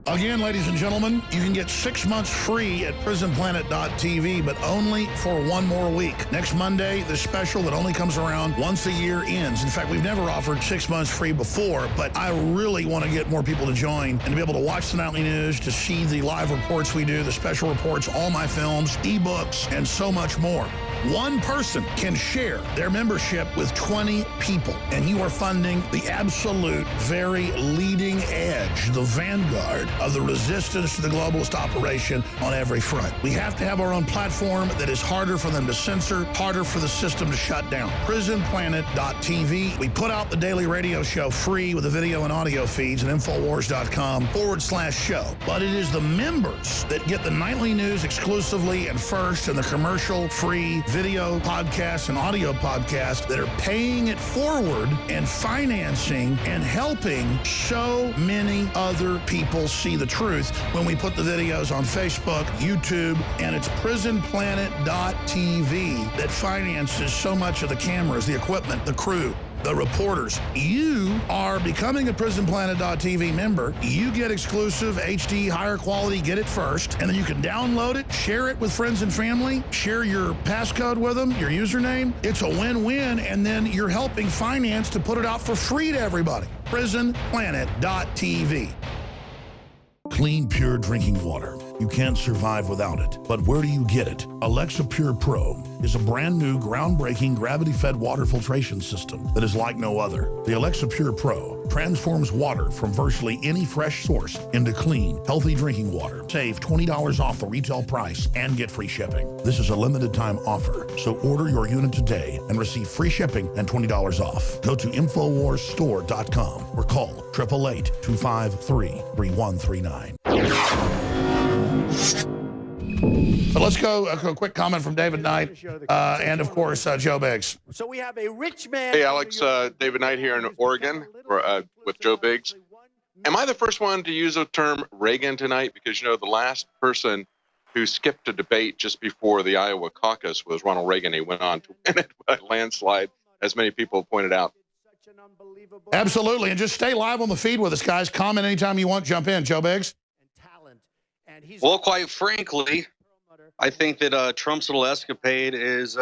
Again, ladies and gentlemen, you can get 6 months free at prisonplanet.tv, but only for 1 more week. Next Monday, the special that only comes around once a year ends. In fact, we've never offered 6 months free before, but I really want to get more people to join and to be able to watch the nightly news, to see the live reports we do, the special reports, all my films, ebooks, and so much more. One person can share their membership with 20 people, and you are funding the absolute very leading edge, the vanguard of the resistance to the globalist operation on every front. We have to have our own platform that is harder for them to censor, harder for the system to shut down. prisonplanet.tv. We put out the daily radio show free with the video and audio feeds at infowars.com/show. But it is the members that get the nightly news exclusively and first, and the commercial-free video podcasts and audio podcasts that are paying it forward and financing and helping so many other people see the truth when we put the videos on Facebook, YouTube, and it's prisonplanet.tv that finances so much of the cameras, the equipment, the crew, the reporters. You are becoming a prisonplanet.tv member. You get exclusive HD, higher quality, get it first, and then you can download it, share it with friends and family, share your passcode with them, your username. It's a win-win, and then you're helping finance to put it out for free to everybody. prisonplanet.tv. Clean, pure drinking water. You can't survive without it. But where do you get it? Alexa Pure Pro is a brand new, groundbreaking, gravity-fed water filtration system that is like no other. The Alexa Pure Pro transforms water from virtually any fresh source into clean, healthy drinking water. Save $20 off the retail price and get free shipping. This is a limited time offer, so order your unit today and receive free shipping and $20 off. Go to InfoWarsStore.com or call 888-253-3139. But let's go a quick comment from David Knight and, of course, Joe Biggs. So we have a rich man. Hey, Alex, David Knight here in Oregon with Joe Biggs. Am I the first one to use the term Reagan tonight? Because, you know, the last person who skipped a debate just before the Iowa caucus was Ronald Reagan. He went on to win it by a landslide, as many people have pointed out. Absolutely. And just stay live on the feed with us, guys. Comment anytime you want. Jump in. Joe Biggs. Well, quite frankly, I think that Trump's little escapade is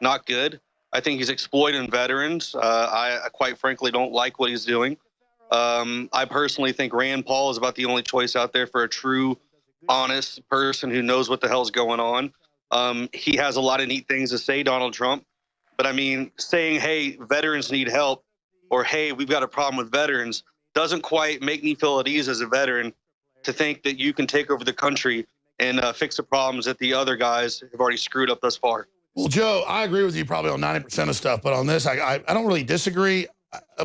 not good. I think he's exploiting veterans. I quite frankly don't like what he's doing. I personally think Rand Paul is about the only choice out there for a true, honest person who knows what the hell's going on. He has a lot of neat things to say, Donald Trump. But I mean, saying, hey, veterans need help, or hey, we've got a problem with veterans, doesn't quite make me feel at ease as a veteran to think that you can take over the country and fix the problems that the other guys have already screwed up thus far. Well, Joe, I agree with you probably on 90% of stuff, but on this, I don't really disagree.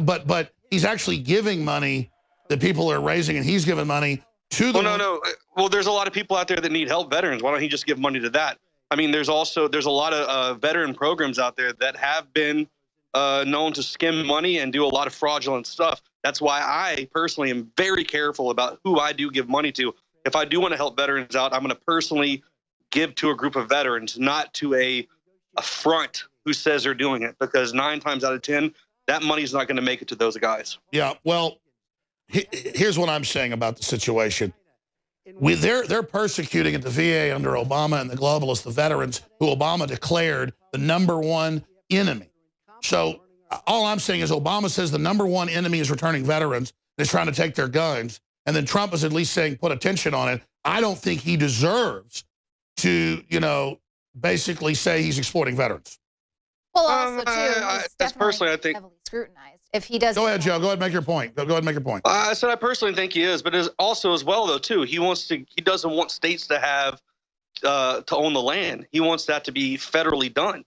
But he's actually giving money that people are raising, and he's giving money to the... Well, no. Well, there's a lot of people out there that need help, veterans. Why don't he just give money to that? I mean, there's a lot of veteran programs out there that have been known to skim money and do a lot of fraudulent stuff. That's why I personally am very careful about who I do give money to. If I do want to help veterans out, I'm going to personally give to a group of veterans, not to a front who says they're doing it, because 9 times out of 10, that money's not going to make it to those guys. Yeah, well, here's what I'm saying about the situation. They're persecuting at the VA under Obama and the globalists, the veterans, who Obama declared the #1 enemy. So all I'm saying is Obama says the #1 enemy is returning veterans. Is trying to take their guns. And then Trump is at least saying, put attention on it. I don't think he deserves to, basically say he's exploiting veterans. Well, also, too, personally, I think, heavily scrutinized. If he does, go ahead, Joe. Go ahead and make your point. Go ahead and make your point. I said I personally think he is, but also as well, though, too, he doesn't want states to have to own the land. He wants that to be federally done.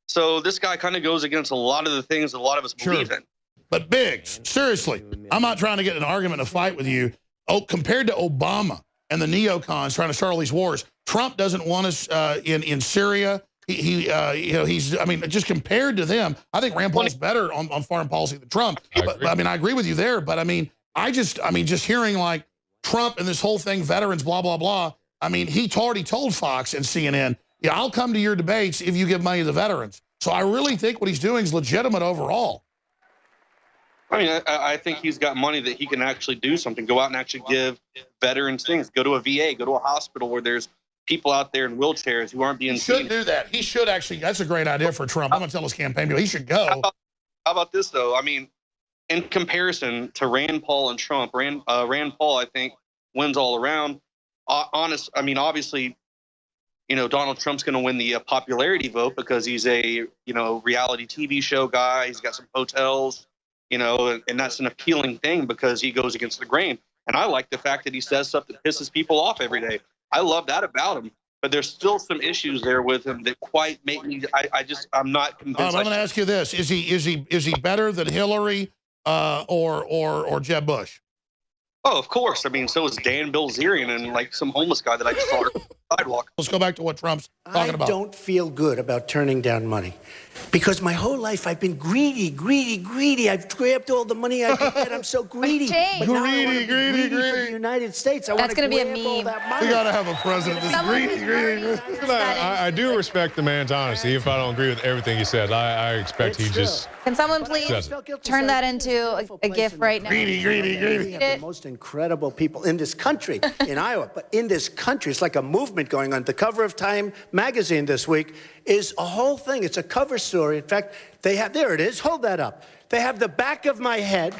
So this guy kind of goes against a lot of the things that a lot of us believe in. But Biggs, seriously, I'm not trying to get in an argument, a fight with you. Oh, compared to Obama and the neocons trying to start all these wars, Trump doesn't want us in Syria. Just compared to them, I think Rand Paul's better on foreign policy than Trump. But I agree with you there. But just hearing like Trump and this whole thing, veterans, blah, blah, blah. He already told Fox and CNN, yeah, I'll come to your debates if you give money to the veterans. So I really think what he's doing is legitimate overall. I think he's got money that he can actually do something, go out and actually give veterans things, go to a VA, go to a hospital where there's people out there in wheelchairs who aren't being seen. He should do that. He should actually. That's a great idea for Trump. I'm going to tell his campaign people he should go. How about this, though? In comparison to Rand Paul and Trump, Rand Paul, I think, wins all around. Obviously, Donald Trump's going to win the popularity vote because he's a, reality TV show guy. He's got some hotels, and that's an appealing thing because he goes against the grain. And I like the fact that he says stuff that pisses people off every day. I love that about him. But there's still some issues there with him that quite make me. I'm not convinced. I'm going to ask you this: Is he better than Hillary or Jeb Bush? Oh, of course. So is Dan Bilzerian and like some homeless guy that I just saw on the sidewalk. Let's go back to what Trump's talking about. I don't feel good about turning down money because my whole life I've been greedy. I've grabbed all the money I could get. I'm so greedy. But now I want to be greedy for the United States. That's going to be a meme. We got to have a president that's greedy. I do respect the man's honesty. If I don't agree with everything he says, I expect he just. Can someone please turn that into a GIF right now? Greedy. We have the most incredible people in this country, in Iowa, but in this country, it's like a movement going on. The cover of Time magazine this week is a whole thing. It's a cover story. In fact, there it is. Hold that up. They have the back of my head.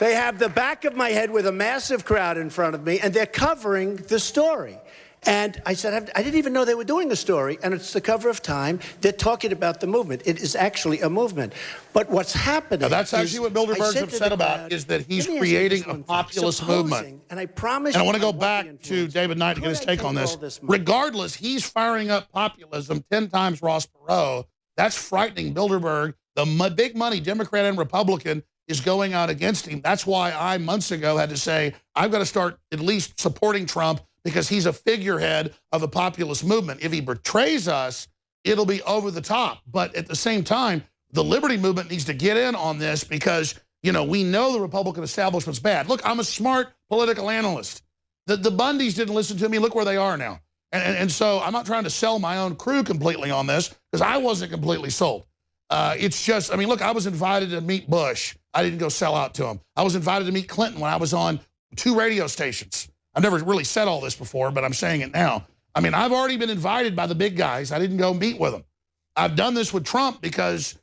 They have the back of my head with a massive crowd in front of me, and they're covering the story. And I said, I didn't even know they were doing a story, and it's the cover of Time. They're talking about the movement. It is actually a movement. But what's happening now, that's actually what Bilderberg's upset about, is that he's creating a populist movement. And I promise and I want to go back to David Knight to get his take on this. Regardless, he's firing up populism 10 times Ross Perot. That's frightening Bilderberg. The big money Democrat and Republican is going out against him. That's why I, months ago, had to say, I've got to start at least supporting Trump because he's a figurehead of the populist movement. If he betrays us, it'll be over the top. But at the same time, the liberty movement needs to get in on this because, we know the Republican establishment's bad. Look, I'm a smart political analyst. The Bundys didn't listen to me. Look where they are now. And so I'm not trying to sell my own crew completely on this because I wasn't completely sold. It's just, look, I was invited to meet Bush. I didn't go sell out to him. I was invited to meet Clinton when I was on 2 radio stations. I've never really said all this before, but I'm saying it now. I've already been invited by the big guys. I didn't go meet with them. I've done this with Trump because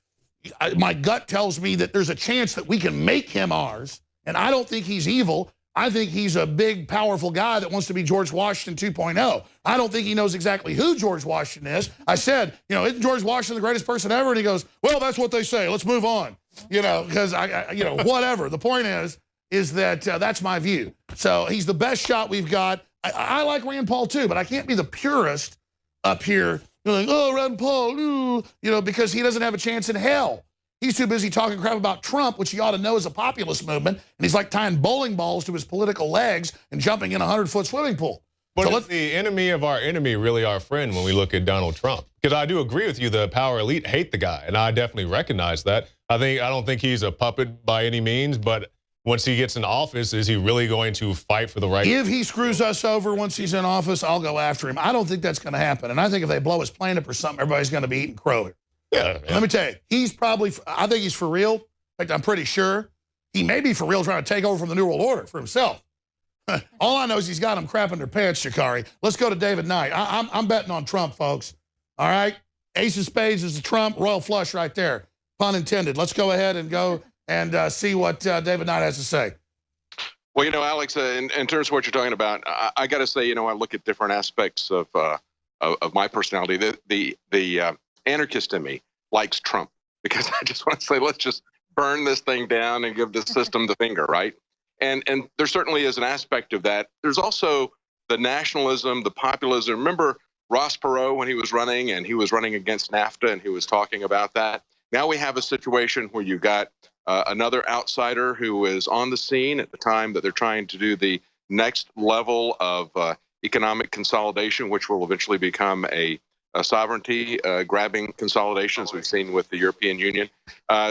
my gut tells me that there's a chance that we can make him ours, and I don't think he's evil. I think he's a big, powerful guy that wants to be George Washington 2.0. I don't think he knows exactly who George Washington is. I said, isn't George Washington the greatest person ever? And he goes, well, that's what they say. Let's move on. Because, whatever. The point is that that's my view. So he's the best shot we've got. I like Rand Paul too, but I can't be the purist up here. Like, oh, Rand Paul, ooh, because he doesn't have a chance in hell. He's too busy talking crap about Trump, which he ought to know is a populist movement, and he's like tying bowling balls to his political legs and jumping in a 100-foot swimming pool. But is the enemy of our enemy really our friend when we look at Donald Trump? Because I do agree with you, the power elite hate the guy, and I definitely recognize that. I don't think he's a puppet by any means, but once he gets in office, is he really going to fight for the right? If he screws us over once he's in office, I'll go after him. I don't think that's going to happen. And I think if they blow his plane up or something, everybody's going to be eating crow. Yeah. Let me tell you, he's probably, I think he's for real. In fact, I'm pretty sure he may be for real trying to take over from the New World Order for himself. All I know is he's got them crapping their pants, Shikari. Let's go to David Knight. I'm betting on Trump, folks. All right? Ace of spades is the Trump, royal flush right there. Pun intended. Let's go ahead and go and see what David Knight has to say. Well, Alex, in terms of what you're talking about, I got to say, I look at different aspects of my personality. The anarchist in me likes Trump because I just want to say, let's just burn this thing down and give the system the finger, right? And there certainly is an aspect of that. There's also the nationalism, the populism. Remember Ross Perot when he was running, and he was running against NAFTA, and he was talking about that. Now we have a situation where you've got another outsider who is on the scene at the time that they're trying to do the next level of economic consolidation, which will eventually become a sovereignty-grabbing consolidation, as we've seen with the European Union.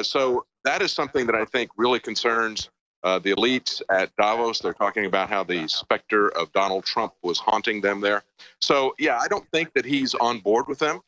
So that is something that I think really concerns the elites at Davos. They're talking about how the specter of Donald Trump was haunting them there. So, yeah, I don't think that he's on board with them.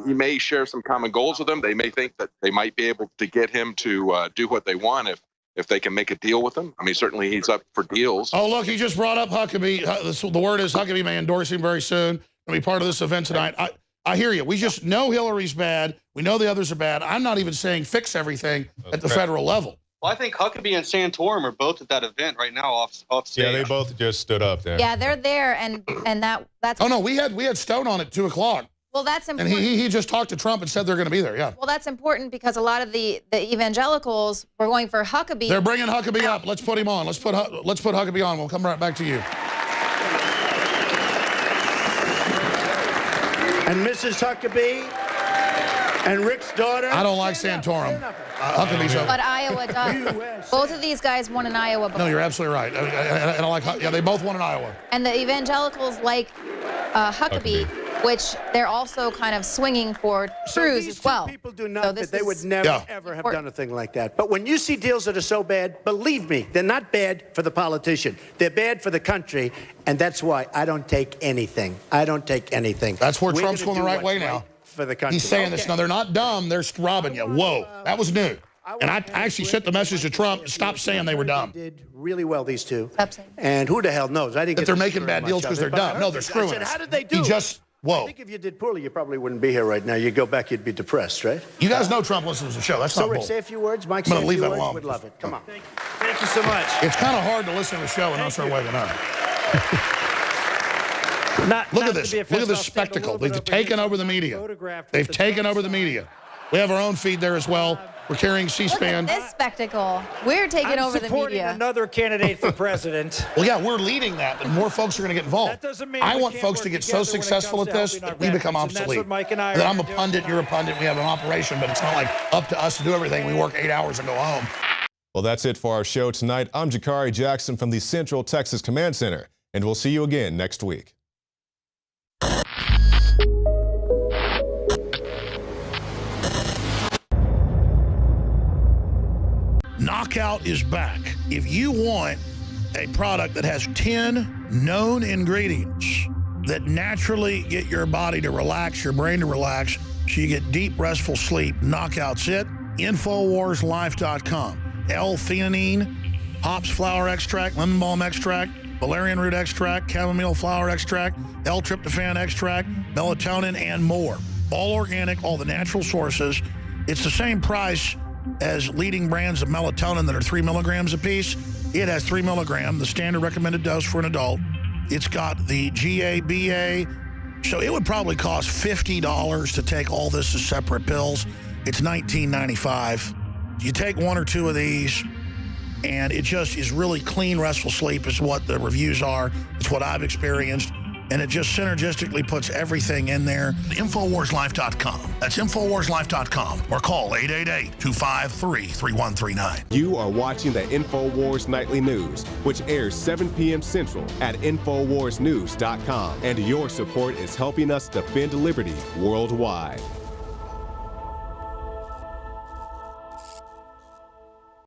He may share some common goals with them. They may think that they might be able to get him to do what they want if they can make a deal with him. I mean, certainly he's up for deals. Oh, look, he just brought up Huckabee. The word is Huckabee may endorse him very soon. Going to be part of this event tonight. I hear you. We just know Hillary's bad. We know the others are bad. I'm not even saying fix everything at the federal level. Well, I think Huckabee and Santorum are both at that event right now off stage. Yeah, they both just stood up there. Yeah, they're there, and that's. Oh no, we had Stone on at 2 o'clock. Well, that's and important. he just talked to Trump and said they're going to be there. Yeah. Well, that's important because a lot of the evangelicals were going for Huckabee. They're bringing Huckabee up. Let's put him on. Let's put Huckabee on. We'll come right back to you. And Mrs. Huckabee and Rick's daughter. I don't like Santorum. Huckabee's over. But Iowa does. Both of these guys won in Iowa before. No, you're absolutely right. And I like, yeah, they both won in Iowa. And the evangelicals like Huckabee, which they're also kind of swinging for Cruz as well. People do not. So they would never, ever have done a thing like that. But when you see deals that are so bad, believe me, they're not bad for the politician. They're bad for the country, and that's why I don't take anything. I don't take anything. That's where Trump's going the right way now. For the country. He's saying this. Now, they're not dumb. They're robbing you. Whoa. That was new. And I actually sent the message to Trump, stop saying they were dumb. Did really well, these two. And who the hell knows? I didn't that they're making bad deals because they're dumb. No, they're screwing us. How did they do? He just, whoa. I think if you did poorly, you probably wouldn't be here right now. You'd go back, you'd be depressed, right? You guys know Trump listens to the show. That's not Rick, bull. say a few words. Mike, I'm say a leave few that words. alone. We'd love it. Come on. Thank you so much. It's kind of hard to listen to the show and not start waking up. Look at this. Look at this spectacle. They've taken over the media. They've taken over the media. We have our own feed there as well. We're carrying C-SPAN. Look at this spectacle. We're taking over the media. Another candidate for president. Well, yeah, we're leading that, but more folks are going to get involved. That doesn't mean I we want can't folks work to get so together when it successful comes at to this helping our that we become veterans, and that's obsolete. what Mike and I That are I'm a doing. pundit, you're a pundit, we have an operation, but it's not like up to us to do everything. We work 8 hours and go home. Well, that's it for our show tonight. I'm Jakari Jackson from the Central Texas Command Center, and we'll see you again next week. Knockout is back. If you want a product that has 10 known ingredients that naturally get your body to relax, your brain to relax, so you get deep, restful sleep, Knockout's it. InfoWarsLife.com. L-theanine, hops flower extract, lemon balm extract, valerian root extract, chamomile flower extract, L-tryptophan extract, melatonin, and more. All organic, all the natural sources. It's the same price as leading brands of melatonin that are 3 milligrams apiece. It has 3 milligrams, the standard recommended dose for an adult. It's got the GABA, so it would probably cost $50 to take all this as separate pills. It's $19.95. You take 1 or 2 of these, and it just is really clean, restful sleep is what the reviews are. It's what I've experienced. and it just synergistically puts everything in there. InfoWarsLife.com. That's InfoWarsLife.com, or call 888-253-3139. You are watching the InfoWars Nightly News, which airs 7 p.m. Central at InfoWarsNews.com. And your support is helping us defend liberty worldwide.